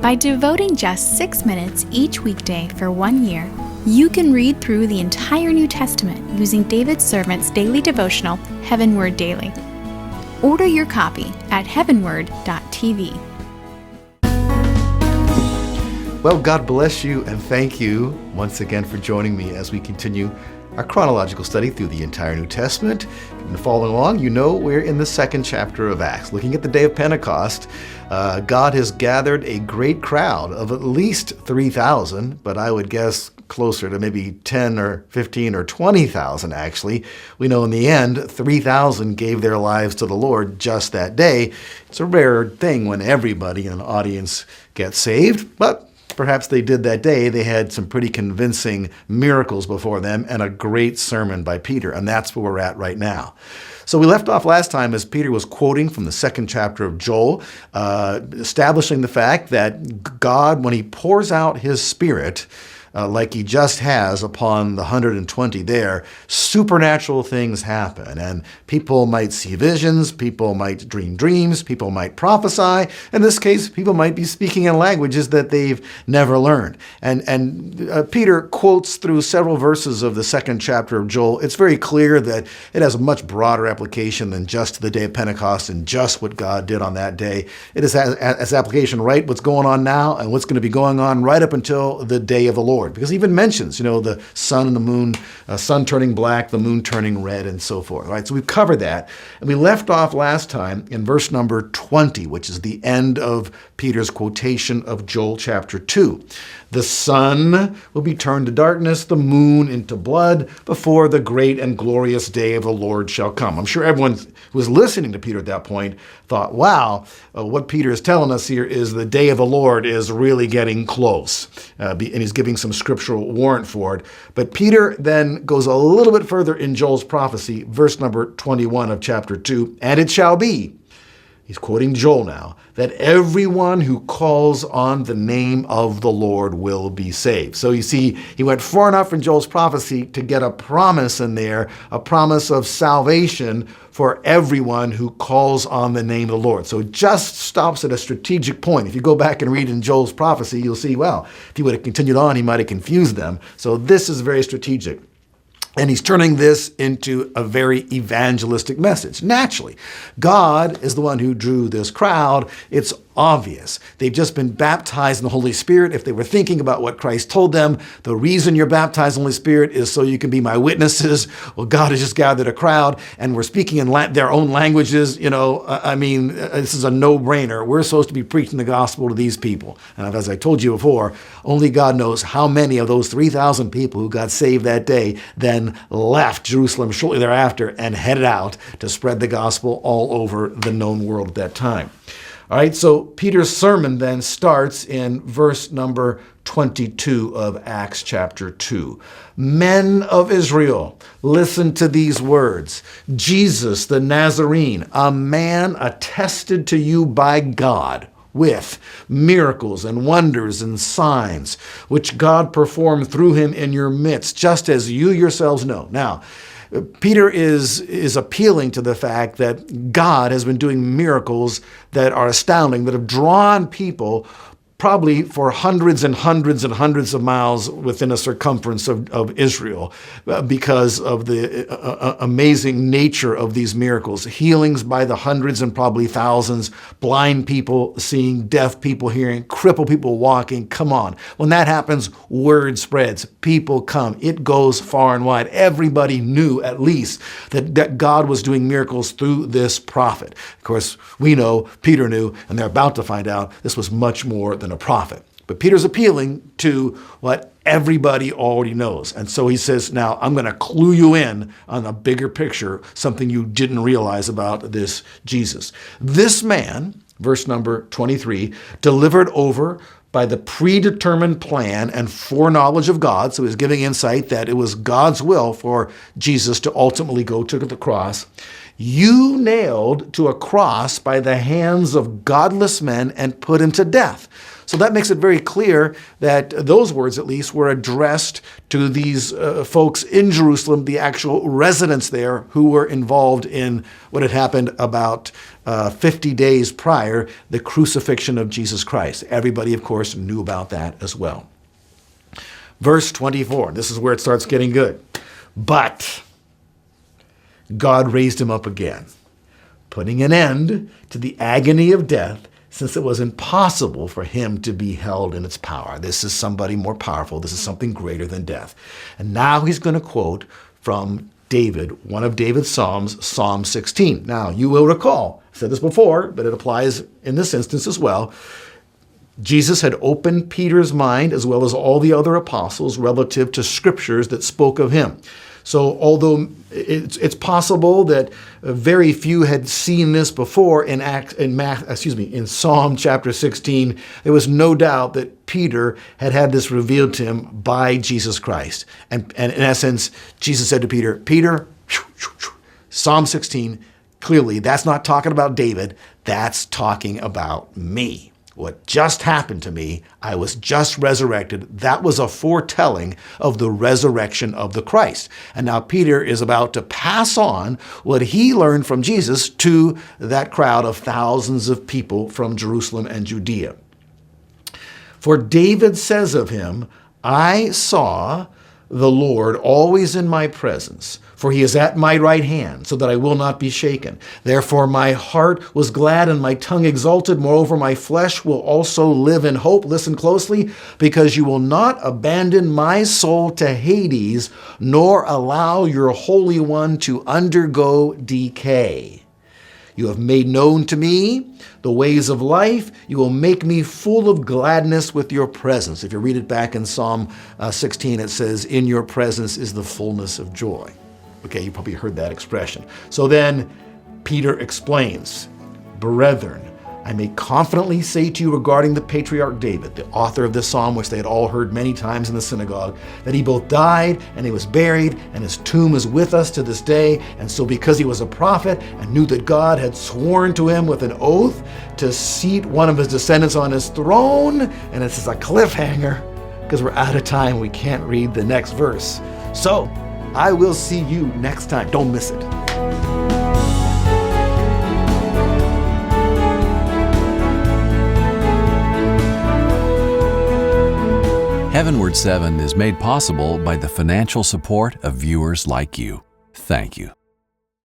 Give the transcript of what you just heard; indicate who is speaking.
Speaker 1: By devoting just 6 minutes each weekday for 1 year, you can read through the entire New Testament using David's servant's daily devotional, HeavenWord Daily. Order your copy at heavenword.tv.
Speaker 2: Well, God bless you and thank you once again for joining me as we continue our chronological study through the entire New Testament. If you've been following along, you know we're in the second chapter of Acts. Looking at the day of Pentecost, God has gathered a great crowd of at least 3,000, but I would guess closer to maybe 10 or 15 or 20,000 actually. We know in the end, 3,000 gave their lives to the Lord just that day. It's a rare thing when everybody in an audience gets saved, but perhaps they did that day. They had some pretty convincing miracles before them and a great sermon by Peter, and that's where we're at right now. So we left off last time as Peter was quoting from the second chapter of Joel, establishing the fact that God, when he pours out his Spirit, like he just has upon the 120 there, supernatural things happen. And people might see visions, people might dream dreams, people might prophesy. In this case, people might be speaking in languages that they've never learned. And Peter quotes through several verses of the second chapter of Joel. It's very clear that it has a much broader application than just the day of Pentecost and just what God did on that day. It has as application right what's going on now and what's going to be going on right up until the day of the Lord. Because he even mentions, the sun and the moon, sun turning black, the moon turning red, and so forth. All right, so we've covered that. And we left off last time in verse number 20, which is the end of Peter's quotation of Joel chapter 2. The sun will be turned to darkness, the moon into blood, before the great and glorious day of the Lord shall come. I'm sure everyone who was listening to Peter at that point thought, wow, what Peter is telling us here is the day of the Lord is really getting close. And he's giving some scriptural warrant for it. But Peter then goes a little bit further in Joel's prophecy, verse number 21 of chapter 2, and it shall be, he's quoting Joel now, that everyone who calls on the name of the Lord will be saved. So you see, he went far enough in Joel's prophecy to get a promise in there, a promise of salvation for everyone who calls on the name of the Lord. So it just stops at a strategic point. If you go back and read in Joel's prophecy, you'll see, well, if he would have continued on, he might have confused them. So this is very strategic. And he's turning this into a very evangelistic message. Naturally, God is the one who drew this crowd. It's obvious. They've just been baptized in the Holy Spirit. If they were thinking about what Christ told them, the reason you're baptized in the Holy Spirit is so you can be my witnesses. Well, God has just gathered a crowd and we're speaking in their own languages. This is a no-brainer. We're supposed to be preaching the gospel to these people. And as I told you before, only God knows how many of those 3,000 people who got saved that day then left Jerusalem shortly thereafter and headed out to spread the gospel all over the known world at that time. All right, so Peter's sermon then starts in verse number 22 of Acts chapter 2. Men of Israel, listen to these words. Jesus the Nazarene, a man attested to you by God with miracles and wonders and signs, which God performed through him in your midst, just as you yourselves know. Now, Peter is appealing to the fact that God has been doing miracles that are astounding, that have drawn people probably for hundreds and hundreds and hundreds of miles within a circumference of Israel because of the amazing nature of these miracles. Healings by the hundreds and probably thousands, blind people seeing, deaf people hearing, crippled people walking. Come on. When that happens, word spreads. People come. It goes far and wide. Everybody knew at least that God was doing miracles through this prophet. Of course, we know, Peter knew, and they're about to find out this was much more than a prophet. But Peter's appealing to what everybody already knows. And so he says, now I'm going to clue you in on a bigger picture, something you didn't realize about this Jesus. This man, verse number 23, delivered over by the predetermined plan and foreknowledge of God. So he's giving insight that it was God's will for Jesus to ultimately go to the cross, you nailed to a cross by the hands of godless men and put him to death. So that makes it very clear that those words, at least, were addressed to these folks in Jerusalem, the actual residents there who were involved in what had happened about 50 days prior, the crucifixion of Jesus Christ. Everybody, of course, knew about that as well. Verse 24, this is where it starts getting good. But God raised him up again, putting an end to the agony of death, since it was impossible for him to be held in its power. This is somebody more powerful. This is something greater than death. And now he's going to quote from David, one of David's Psalms, Psalm 16. Now, you will recall, I said this before, but it applies in this instance as well. Jesus had opened Peter's mind, as well as all the other apostles, relative to scriptures that spoke of him. So although it's possible that very few had seen this before in Psalm chapter 16, there was no doubt that Peter had this revealed to him by Jesus Christ. And in essence, Jesus said to Peter, Psalm 16, clearly that's not talking about David, that's talking about me. What just happened to me, I was just resurrected. That was a foretelling of the resurrection of the Christ. And now Peter is about to pass on what he learned from Jesus to that crowd of thousands of people from Jerusalem and Judea. For David says of him, I saw the Lord always in my presence, for he is at my right hand, so that I will not be shaken. Therefore my heart was glad and my tongue exulted. Moreover, my flesh will also live in hope. Listen closely, because you will not abandon my soul to Hades, nor allow your Holy One to undergo decay. You have made known to me the ways of life. You will make me full of gladness with your presence. If you read it back in Psalm 16, it says, in your presence is the fullness of joy. Okay, you probably heard that expression. So then Peter explains, brethren, I may confidently say to you regarding the patriarch David, the author of this psalm, which they had all heard many times in the synagogue, that he both died and he was buried, and his tomb is with us to this day. And so because he was a prophet and knew that God had sworn to him with an oath to seat one of his descendants on his throne, and this is a cliffhanger because we're out of time, we can't read the next verse. So I will see you next time. Don't miss it.
Speaker 3: HeavenWord 7 is made possible by the financial support of viewers like you. Thank you.